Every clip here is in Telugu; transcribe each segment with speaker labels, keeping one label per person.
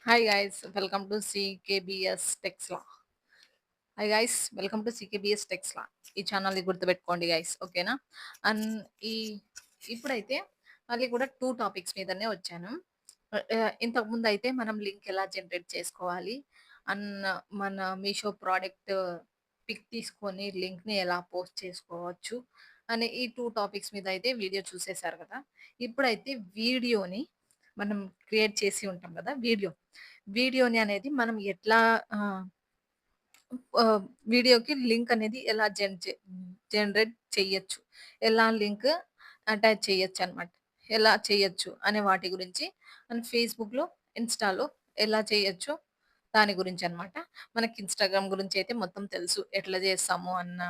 Speaker 1: Hi guys, welcome to CKBS Texla. Hi guys, welcome to CKBS Texla. ఈ ఛానల్ని గుర్తుపెట్టుకోండి గైస్, ఓకేనా? అండ్ ఈ ఇప్పుడైతే మళ్ళీ కూడా టూ టాపిక్స్ మీదనే వచ్చాను. ఇంతకు ముందు అయితే మనం లింక్ ఎలా జనరేట్ చేసుకోవాలి అన్న మన మీషో ప్రోడక్ట్ పిక్ తీసుకొని లింక్ని ఎలా పోస్ట్ చేసుకోవచ్చు అనే ఈ టూ టాపిక్స్ మీద అయితే వీడియో చూసేశారు కదా. ఇప్పుడైతే వీడియోని మనం క్రియేట్ చేసి ఉంటాం కదా. వీడియోని అనేది మనం ఎట్లా వీడియోకి లింక్ అనేది ఎలా జనరేట్ చెయ్యొచ్చు, ఎలా లింక్ అటాచ్ చేయొచ్చు అనమాట, ఎలా చేయొచ్చు అనే వాటి గురించి మనం ఫేస్బుక్లో, ఇన్స్టాలో ఎలా చేయొచ్చు దాని గురించి అనమాట. మనకి ఇన్స్టాగ్రామ్ గురించి అయితే మొత్తం తెలుసు, ఎట్లా చేస్తాము అన్న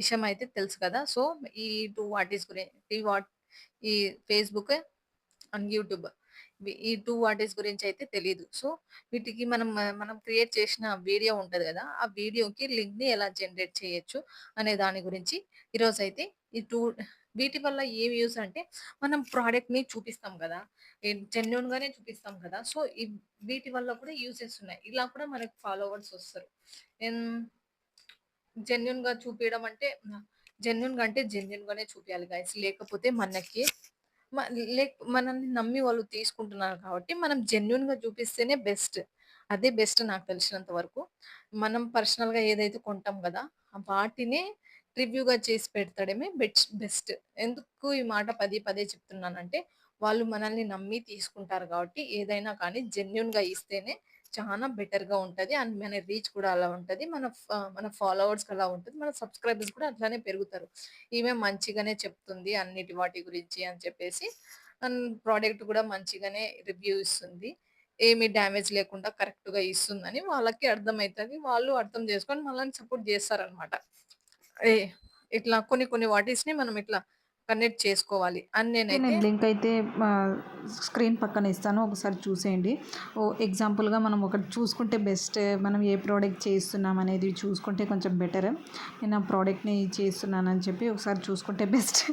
Speaker 1: విషయం అయితే తెలుసు కదా. సో ఈ టూ వాటిస్ గురించి ఈ ఫేస్బుక్ అండ్ యూట్యూబ్, ఈ టూ వాటిస్ గురించి అయితే తెలీదు. సో వీటికి మనం క్రియేట్ చేసిన వీడియో ఉంటది గదా. ఆ వీడియోకి లింక్‌ని ఎలా జనరేట్ చేయొచ్చు అనే దాని గురించి ఈరోజైతే ఈ టూ వీటి వల్ల ఏం యూజ్ అంటే మనం ప్రొడక్ట్‌ని చూపిస్తాం గదా. జెన్యూన్‌గానే చూపిస్తాం కదా. సో వీటి వల్ల కూడా యూజెస్ ఉన్నాయి. ఇలా కూడా మనకు ఫాలోవర్స్ వస్తారు. ఎన్ జెన్యూన్‌గా చూపియడం అంటే జెన్యూన్‌గానే చూపియాలి గైస్. లేకపోతే మనకి మ మనల్ని నమ్మి వాళ్ళు తీసుకుంటున్నారు కాబట్టి మనం జెన్యూన్‌గా చూపిస్తేనే బెస్ట్. అదే బెస్ట్ నాకు తెలిసినంత వరకు. మనం పర్సనల్‌గా ఏదైతే కొంటాం గదా, వాటినే రివ్యూగా చేసి పెడతడమే బెస్ట్. ఎందుకు ఈ మాట పదే పదే చెప్తున్నానంటే, వాళ్ళు మనల్ని నమ్మి తీసుకుంటారు కాబట్టి ఏదైనా కానీ జెన్యూన్‌గా ఇస్తేనే చానా బెటర్‌గా ఉంటది. అండ్ మన రీచ్ కూడా అలా ఉంటది. మన ఫాలోవర్స్‌కి అలా ఉంటది. మన సబ్‌స్క్రైబర్స్ కూడా అట్లానే పెరుగుతారు. ఈమె మంచిగానే చెప్తుంది అన్నిటి వాటి గురించి అని చెప్పేసి. అండ్ ప్రొడక్ట్ కూడా మంచిగానే రివ్యూ ఇస్తుంది. ఏమి డ్యామేజ్ లేకుండా కరెక్ట్‌గా ఇస్తుందని వాళ్ళకి అర్థమైతది. వాళ్ళు అర్థం చేసుకొని మనల్ని సపోర్ట్ చేస్తారనమాట. ఏ ఇట్లా కొన్ని కొన్ని వాటిస్‌ని మనం ఇట్లా కనెక్ట్ చేసుకోవాలి అని
Speaker 2: ఓకే.
Speaker 1: నేనైతే.
Speaker 2: నేను లింక్ అయితే స్క్రీన్ పక్కన ఇస్తాను. ఒకసారి చూసేయండి. ఎగ్జాంపుల్‌గా మనం ఒకటి చూసుకుంటే బెస్ట్. మనం ఏ ప్రోడక్ట్ చేస్తున్నాం అనేది చూసుకుంటే కొంచెం బెటర్. నేను ఆ ప్రోడక్ట్‌ని చేస్తున్నానని చెప్పి ఒకసారి చూసుకుంటే బెస్ట్.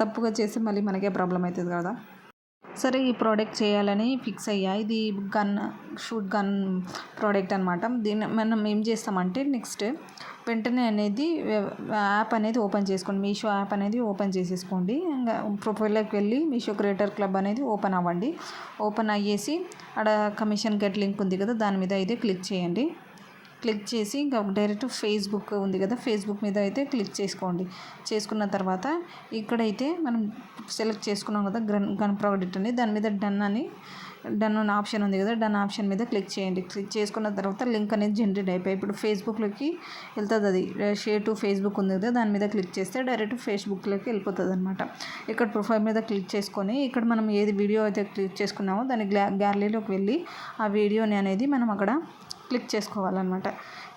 Speaker 2: తప్పుగా చేస్తే మళ్ళీ మనకే ప్రాబ్లమ్ అయితది కదా. సరే, ఈ ప్రోడక్ట్ చేయాలని ఫిక్స్ అయ్యా. ఇది షూట్ గన్ ప్రోడక్ట్ అనమాట. దీన్ని మనం ఏం చేస్తామంటే నెక్స్ట్ వెంటనే అనేది యాప్ అనేది ఓపెన్ చేసుకోండి. మీషో యాప్ అనేది ఓపెన్ చేసేసుకోండి. ఇంకా ప్రొఫైల్లోకి వెళ్ళి మీషో క్రియేటర్ క్లబ్ అనేది ఓపెన్ అవ్వండి. ఓపెన్ అయ్యేసి ఆడ కమిషన్ గెట్ లింక్ ఉంది కదా, దాని మీద అయితే క్లిక్ చేయండి. క్లిక్ చేసి ఇంకా డైరెక్ట్ ఫేస్బుక్ ఉంది కదా, ఫేస్బుక్ మీద అయితే క్లిక్ చేసుకోండి. చేసుకున్న తర్వాత ఇక్కడైతే మనం సెలెక్ట్ చేసుకున్నాం కదా గన్ ప్రోడక్ట్ అని, దాని మీద డన్ అనే ఆప్షన్ ఉంది కదా, డన్ ఆప్షన్ మీద క్లిక్ చేయండి. క్లిక్ చేసుకున్న తర్వాత లింక్ అనేది జనరేట్ అయిపోయి ఇప్పుడు ఫేస్బుక్లోకి వెళ్తుంది. అది షేర్ టు ఫేస్బుక్ ఉంది కదా, దాని మీద క్లిక్ చేస్తే డైరెక్ట్ ఫేస్బుక్లోకి వెళ్ళిపోతుంది అనమాట. ఇక్కడ ప్రొఫైల్ మీద క్లిక్ చేసుకొని ఇక్కడ మనం ఏది వీడియో అయితే క్లిక్ చేసుకున్నామో దాని గ్యాలరీలోకి వెళ్ళి ఆ వీడియోని అనేది మనం అక్కడ క్లిక్ చేసుకోవాలన్నమాట.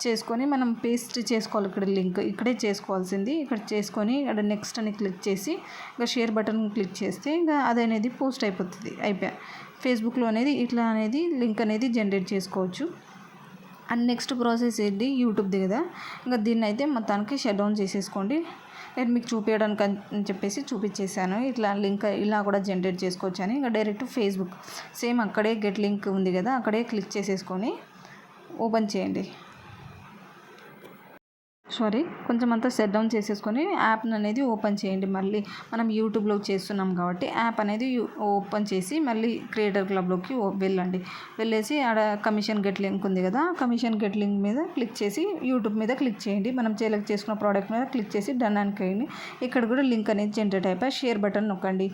Speaker 2: చేసుకొని మనం పేస్ట్ చేసుకోవాలి. ఇక్కడ లింక్ ఇక్కడే చేసుకోవాల్సింది. ఇక్కడ చేసుకొని ఇక్కడ నెక్స్ట్ అని క్లిక్ చేసి ఇంకా షేర్ బటన్ క్లిక్ చేస్తే ఇంకా అది అనేది పోస్ట్ అయిపోయా ఫేస్బుక్లో అనేది ఇట్లా అనేది లింక్ అనేది జనరేట్ చేసుకోవచ్చు. అండ్ నెక్స్ట్ ప్రాసెస్ ఏంటి, యూట్యూబ్ది కదా. ఇంకా దీన్ని అయితే మొత్తానికి షట్ డౌన్ చేసేసుకోండి. నేను మీకు చూపించడానికి అని చెప్పేసి చూపించేశాను. ఇట్లా లింక్ ఇలా కూడా జనరేట్ చేసుకోవచ్చు అని. ఇంకా డైరెక్ట్ ఫేస్బుక్ సేమ్ అక్కడే గెట్ లింక్ ఉంది కదా, అక్కడే క్లిక్ చేసేసుకొని ఓపెన్ చేయండి. కొంచెం అంతా సెట్ డౌన్ చేసేసుకొని యాప్ అనేది ఓపెన్ చేయండి. మళ్ళీ మనం యూట్యూబ్లో చేస్తున్నాం కాబట్టి యాప్ అనేది ఓపెన్ చేసి మళ్ళీ క్రియేటర్ క్లబ్లోకి వెళ్ళండి. వెళ్ళేసి ఆడ కమిషన్ గెట్ లింక్ ఉంది కదా, కమిషన్ గెట్ లింక్ మీద క్లిక్ చేసి యూట్యూబ్ మీద క్లిక్ చేయండి. మనం సెలెక్ట్ చేసుకున్న ప్రోడక్ట్ మీద క్లిక్ చేసి డన్ అని చేయండి. ఇక్కడ కూడా లింక్ అనేది జనరేట్ అయిపోయి షేర్ బటన్ నొక్కండి.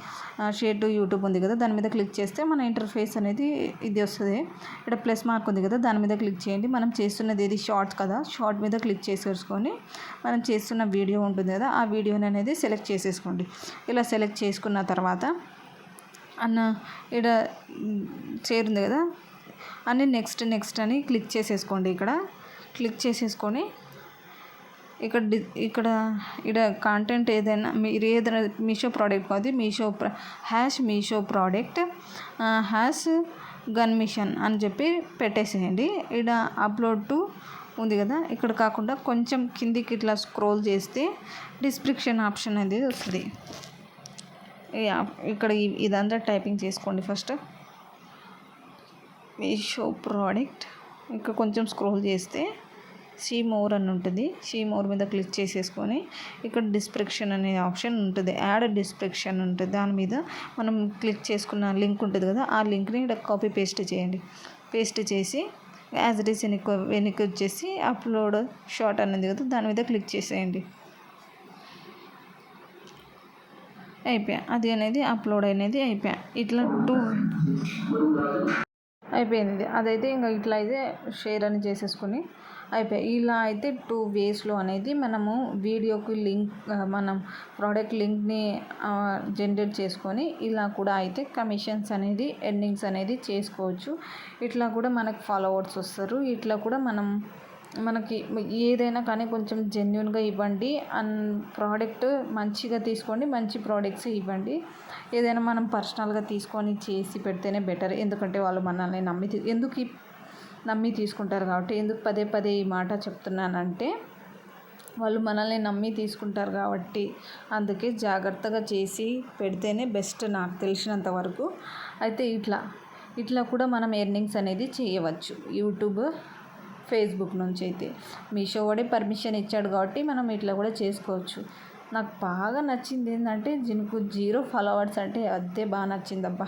Speaker 2: షేర్ టు యూట్యూబ్ ఉంది కదా, దాని మీద క్లిక్ చేస్తే మన ఇంటర్ఫేస్ అనేది ఇది వస్తుంది. ఇక్కడ ప్లస్ మార్క్ ఉంది కదా, దాని మీద క్లిక్ చేయండి. మనం చేస్తున్నది ఏది షార్ట్స్ కదా, షార్ట్ మీద క్లిక్ చేసేసుకొని మనం చేస్తున్న వీడియో ఉంటుంది కదా, ఆ వీడియోని అనేది సెలెక్ట్ చేసేసుకోండి. ఇలా సెలెక్ట్ చేసుకున్న తర్వాత ఇక్కడ చేరుంది కదా అని నెక్స్ట్ అని క్లిక్ చేసేసుకోండి. ఇక్కడ క్లిక్ చేసేసుకొని ఇక్కడ ఇక్కడ కాంటెంట్ ఏదైనా మీరు ఏదైనా మీషో ప్రోడక్ట్ కాదు, మీషో ప్రోడక్ట్ గన్ మిషన్ అని చెప్పి పెట్టేసేయండి. ఇక్కడ అప్లోడ్ టు ఉంది కదా, ఇక్కడ కాకుండా కొంచెం కిందికి ఇట్లా స్క్రోల్ చేస్తే డిస్క్రిప్షన్ ఆప్షన్ అనేది వస్తుంది. ఇక్కడ ఇదంతా టైపింగ్ చేసుకోండి ఫస్ట్. మీషో ప్రోడక్ట్ ఇంకా కొంచెం స్క్రోల్ చేస్తే సీ మోర్ అని ఉంటుంది. సీ మోర్ మీద క్లిక్ చేసేసుకొని ఇక్కడ డిస్క్రిప్షన్ అనే ఆప్షన్ ఉంటుంది, యాడ్ డిస్క్రిప్షన్ ఉంటుంది. దాని మీద మనం క్లిక్ చేసుకున్న లింక్ ఉంటుంది కదా, ఆ లింక్ని ఇక్కడ కాపీ పేస్ట్ చేయండి. పేస్ట్ చేసి యాజ్ ఇట్ ఈస్ వెనక్కి వచ్చేసి అప్లోడ్ షార్ట్ అనేది కదా, దాని మీద క్లిక్ చేసేయండి. అయిపోయా, అది అనేది అప్లోడ్ అనేది అయిపోయా. ఇట్లా అయిపోయింది. అదైతే ఇంకా ఇట్లా అయితే షేర్ అని చేసేసుకొని అయిపోయాయి. ఇలా అయితే 2 వేస్లో అనేది మనము వీడియోకి లింక్ మనం ప్రోడక్ట్ లింక్ని జనరేట్ చేసుకొని ఇలా కూడా అయితే కమిషన్స్ అనేది ఎర్నింగ్స్ అనేది చేసుకోవచ్చు. ఇట్లా కూడా మనకు ఫాలోవర్స్ వస్తారు. ఇట్లా కూడా మనకి ఏదైనా కానీ కొంచెం జెన్యూన్గా ఇవ్వండి. ప్రోడక్ట్ మంచిగా తీసుకోండి, మంచి ప్రోడక్ట్స్ ఇవ్వండి. ఏదైనా మనం పర్సనల్గా తీసుకొని చేసి పెడితేనే బెటర్. ఎందుకంటే వాళ్ళు మనల్ని నమ్మి తీసుకుంటారు కాబట్టి. ఎందుకు పదే పదే ఈ మాట చెప్తున్నానంటే వాళ్ళు మనల్ని నమ్మి తీసుకుంటారు కాబట్టి. అందుకే జాగ్రత్తగా చేసి పెడితేనే బెస్ట్ నాకు తెలిసినంత వరకు. అయితే ఇట్లా కూడా మనం ఎర్నింగ్స్ అనేది చేయవచ్చు యూట్యూబ్, ఫేస్బుక్ నుంచి. అయితే మీషో వాడే పర్మిషన్ ఇచ్చాడు కాబట్టి మనం ఇట్లా కూడా చేసుకోవచ్చు. నాకు బాగా నచ్చింది ఏంటంటే దీనికి 0 ఫాలోవర్స్ అంటే అదే బాగా నచ్చిందబ్బా.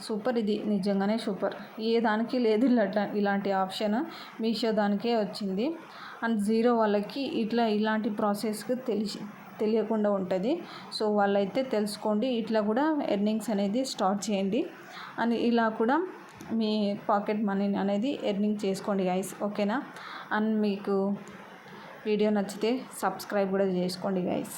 Speaker 2: సూపర్, ఇది నిజంగానే సూపర్. ఏ దానికి లేదు ఇలాంటి ఆప్షన్, మీషో దానికే వచ్చింది. అండ్ 0 వాళ్ళకి ఇలాంటి ప్రాసెస్కి తెలియకుండా ఉంటుంది. సో వాళ్ళైతే తెలుసుకోండి, ఇట్లా కూడా ఎర్నింగ్స్ అనేది స్టార్ట్ చేయండి. అని ఇలా కూడా మీ పాకెట్ మనీ అనేది ఎర్నింగ్ చేసుకోండి గైస్, ఓకేనా? అండ్ మీకు వీడియో నచ్చితే సబ్స్క్రైబ్ కూడా చేసుకోండి గైస్.